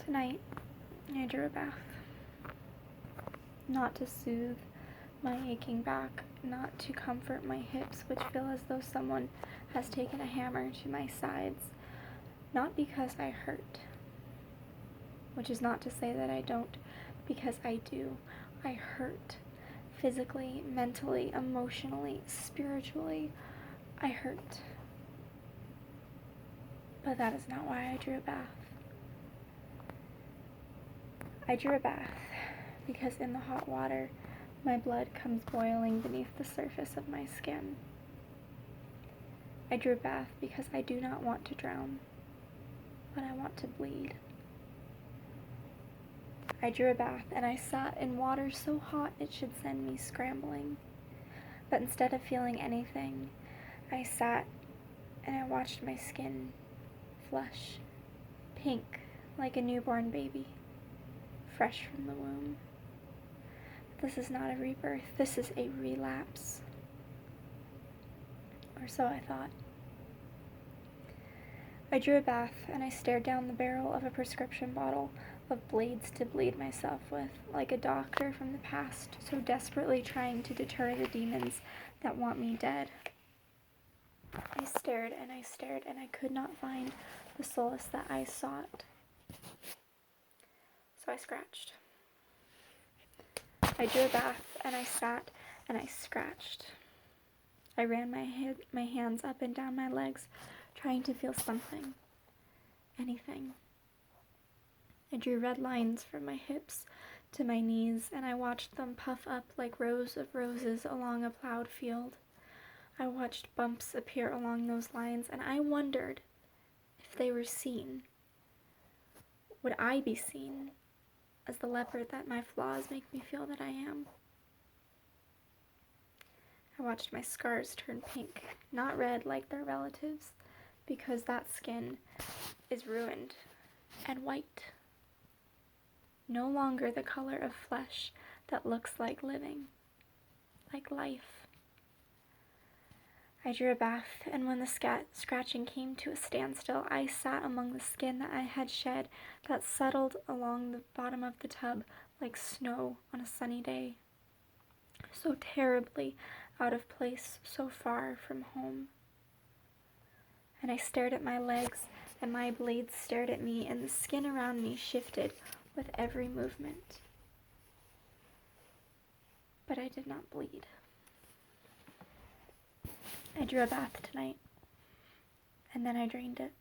Tonight, I drew a bath. Not to soothe my aching back, not to comfort my hips, which feel as though someone has taken a hammer to my sides. Not because I hurt, which is not to say that I don't, because I do. I hurt. Physically, mentally, emotionally, spiritually, I hurt. But that is not why I drew a bath. I drew a bath because in the hot water, my blood comes boiling beneath the surface of my skin. I drew a bath because I do not want to drown, but I want to bleed. I drew a bath and I sat in water so hot it should send me scrambling. But instead of feeling anything, I sat and I watched my skin flush, pink like a newborn baby, fresh from the womb. This is not a rebirth, this is a relapse. Or so I thought. I drew a bath and I stared down the barrel of a prescription bottle of blades to bleed myself with, like a doctor from the past, so desperately trying to deter the demons that want me dead. I stared and I stared and I could not find the solace that I sought. So I scratched. I drew a bath and I sat and I scratched. I ran my hands up and down my legs, trying to feel something, anything. I drew red lines from my hips to my knees, and I watched them puff up like rows of roses along a plowed field. I watched bumps appear along those lines, and I wondered if they were seen. Would I be seen as the leopard that my flaws make me feel that I am? I watched my scars turn pink, not red like their relatives, because that skin is ruined and white. No longer the color of flesh that looks like living, like life. I drew a bath, and when the scratching came to a standstill, I sat among the skin that I had shed that settled along the bottom of the tub like snow on a sunny day. So terribly out of place, so far from home. And I stared at my legs, and my blades stared at me, and the skin around me shifted with every movement. But I did not bleed. I drew a bath tonight, and then I drained it.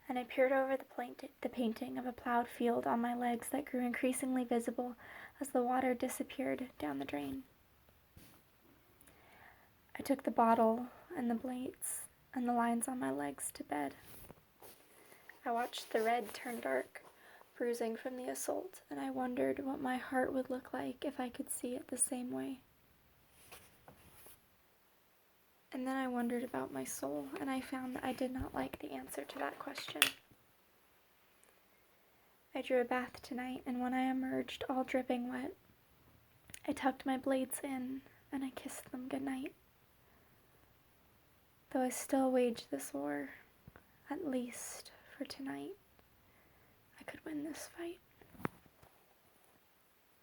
And I peered over the painting of a plowed field on my legs that grew increasingly visible as the water disappeared down the drain. I took the bottle and the blades and the lines on my legs to bed. I watched the red turn dark, bruising from the assault, and I wondered what my heart would look like if I could see it the same way. And then I wondered about my soul, and I found that I did not like the answer to that question. I drew a bath tonight, and when I emerged, all dripping wet, I tucked my blades in, and I kissed them goodnight. Though I still wage this war, at least for tonight, I could win this fight.